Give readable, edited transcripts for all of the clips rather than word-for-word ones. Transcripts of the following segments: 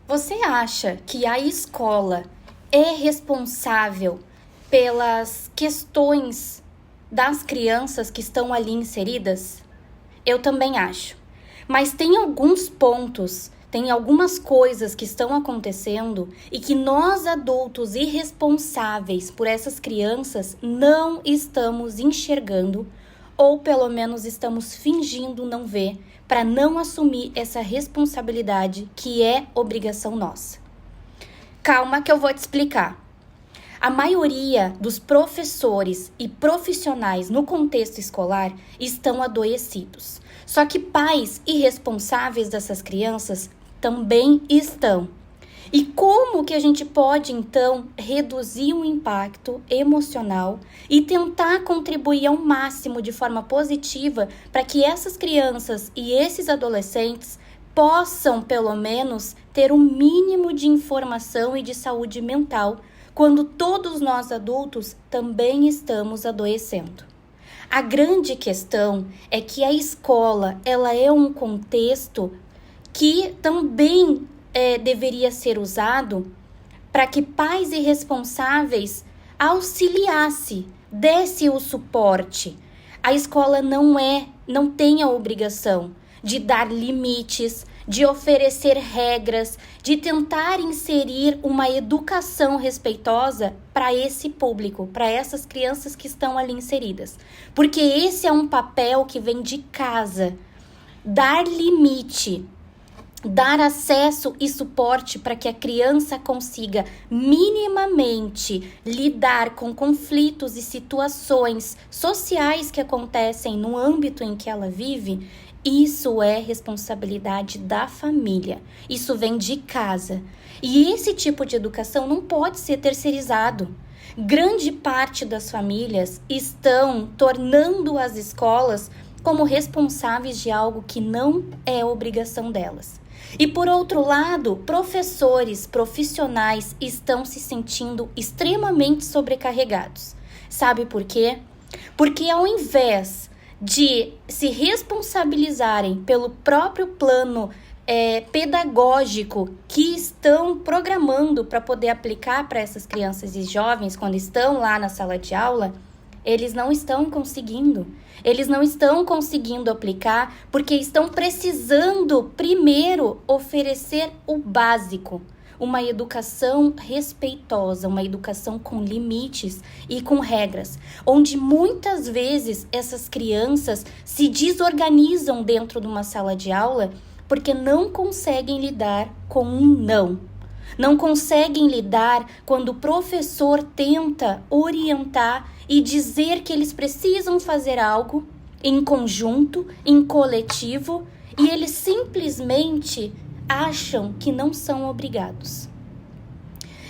Você acha que a escola é responsável pelas questões das crianças que estão ali inseridas? Eu também acho. Mas tem alguns pontos, tem algumas coisas que estão acontecendo e que nós adultos irresponsáveis por essas crianças não estamos enxergando, ou pelo menos estamos fingindo não ver, para não assumir essa responsabilidade que é obrigação nossa. Calma que eu vou te explicar. A maioria dos professores e profissionais no contexto escolar estão adoecidos. Só que pais irresponsáveis dessas crianças também estão. E como que a gente pode, então, reduzir o impacto emocional e tentar contribuir ao máximo de forma positiva para que essas crianças e esses adolescentes possam, pelo menos, ter um mínimo de informação e de saúde mental quando todos nós adultos também estamos adoecendo? A grande questão é que a escola, ela é um contexto que também deveria ser usado para que pais irresponsáveis auxiliassem, desse o suporte. A escola não tem a obrigação de dar limites, de oferecer regras, de tentar inserir uma educação respeitosa para esse público, para essas crianças que estão ali inseridas. Porque esse é um papel que vem de casa. Dar limite, dar acesso e suporte para que a criança consiga minimamente lidar com conflitos e situações sociais que acontecem no âmbito em que ela vive. Isso é responsabilidade da família, isso vem de casa. E esse tipo de educação não pode ser terceirizado. Grande parte das famílias estão tornando as escolas como responsáveis de algo que não é obrigação delas. E por outro lado, professores, profissionais estão se sentindo extremamente sobrecarregados. Sabe por quê? Porque ao invés de se responsabilizarem pelo próprio plano pedagógico que estão programando para poder aplicar para essas crianças e jovens quando estão lá na sala de aula, eles não estão conseguindo. Eles não estão conseguindo aplicar porque estão precisando primeiro oferecer o básico. Uma educação respeitosa, uma educação com limites e com regras, onde muitas vezes essas crianças se desorganizam dentro de uma sala de aula porque não conseguem lidar com um não. Não conseguem lidar quando o professor tenta orientar e dizer que eles precisam fazer algo em conjunto, em coletivo, e eles simplesmente acham que não são obrigados.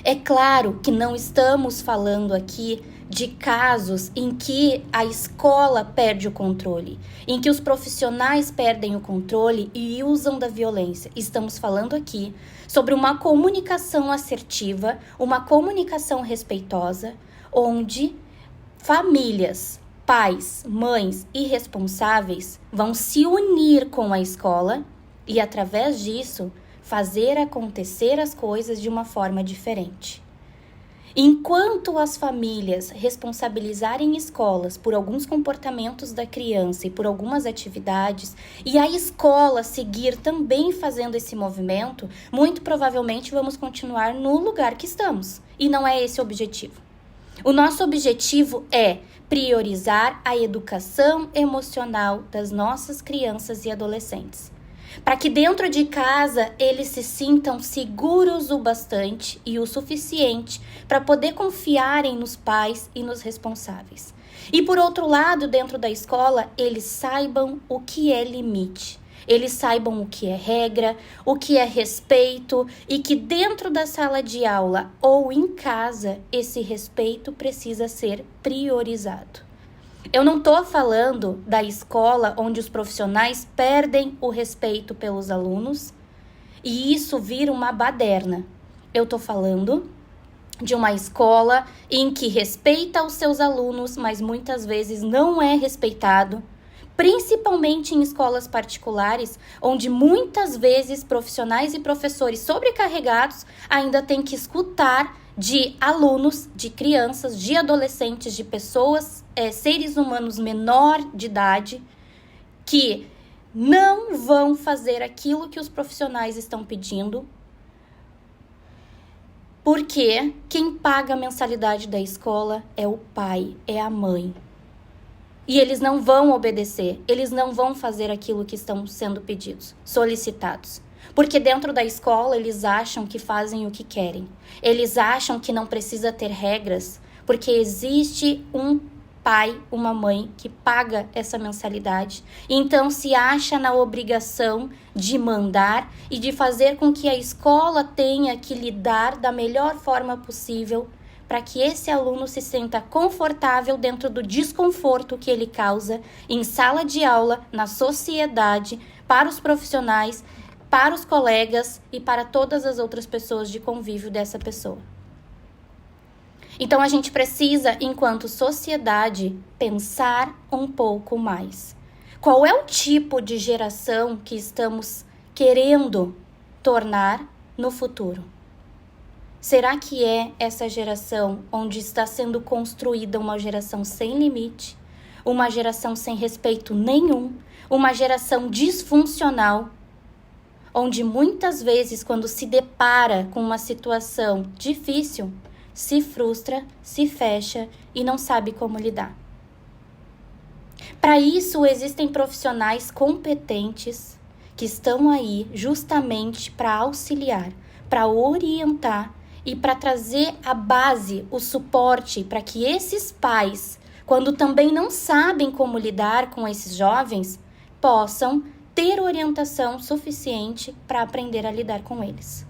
É claro que não estamos falando aqui de casos em que a escola perde o controle, em que os profissionais perdem o controle e usam da violência. Estamos falando aqui sobre uma comunicação assertiva, uma comunicação respeitosa, onde famílias, pais, mães e responsáveis vão se unir com a escola e, através disso, fazer acontecer as coisas de uma forma diferente. Enquanto as famílias responsabilizarem escolas por alguns comportamentos da criança e por algumas atividades, e a escola seguir também fazendo esse movimento, muito provavelmente vamos continuar no lugar que estamos. E não é esse o objetivo. O nosso objetivo é priorizar a educação emocional das nossas crianças e adolescentes, para que dentro de casa eles se sintam seguros o bastante e o suficiente para poder confiarem nos pais e nos responsáveis. E por outro lado, dentro da escola, eles saibam o que é limite. Eles saibam o que é regra, o que é respeito, e que dentro da sala de aula ou em casa, esse respeito precisa ser priorizado. Eu não estou falando da escola onde os profissionais perdem o respeito pelos alunos e isso vira uma baderna. Eu estou falando de uma escola em que respeita os seus alunos, mas muitas vezes não é respeitado principalmente em escolas particulares, onde muitas vezes profissionais e professores sobrecarregados ainda têm que escutar de alunos, de crianças, de adolescentes, de pessoas, seres humanos menor de idade, que não vão fazer aquilo que os profissionais estão pedindo, porque quem paga a mensalidade da escola é o pai, é a mãe. E eles não vão obedecer, eles não vão fazer aquilo que estão sendo pedidos, solicitados. Porque dentro da escola eles acham que fazem o que querem. Eles acham que não precisa ter regras, porque existe um pai, uma mãe que paga essa mensalidade. Então se acha na obrigação de mandar e de fazer com que a escola tenha que lidar da melhor forma possível para que esse aluno se sinta confortável dentro do desconforto que ele causa em sala de aula, na sociedade, para os profissionais, para os colegas e para todas as outras pessoas de convívio dessa pessoa. Então a gente precisa, enquanto sociedade, pensar um pouco mais. Qual é o tipo de geração que estamos querendo tornar no futuro? Será que é essa geração onde está sendo construída uma geração sem limite, uma geração sem respeito nenhum, uma geração disfuncional, onde muitas vezes, quando se depara com uma situação difícil, se frustra, se fecha e não sabe como lidar? Para isso, existem profissionais competentes que estão aí justamente para auxiliar, para orientar e para trazer a base, o suporte para que esses pais, quando também não sabem como lidar com esses jovens, possam ter orientação suficiente para aprender a lidar com eles.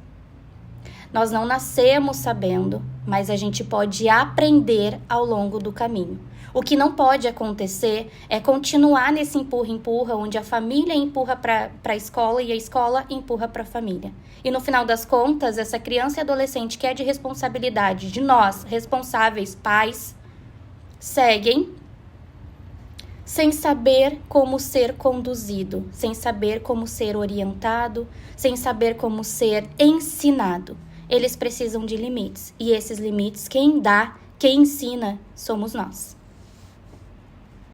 Nós não nascemos sabendo, mas a gente pode aprender ao longo do caminho. O que não pode acontecer é continuar nesse empurra-empurra, onde a família empurra para a escola e a escola empurra para a família. E no final das contas, essa criança e adolescente que é de responsabilidade de nós, responsáveis, pais, seguem sem saber como ser conduzido, sem saber como ser orientado, sem saber como ser ensinado. Eles precisam de limites, e esses limites quem dá, quem ensina, somos nós.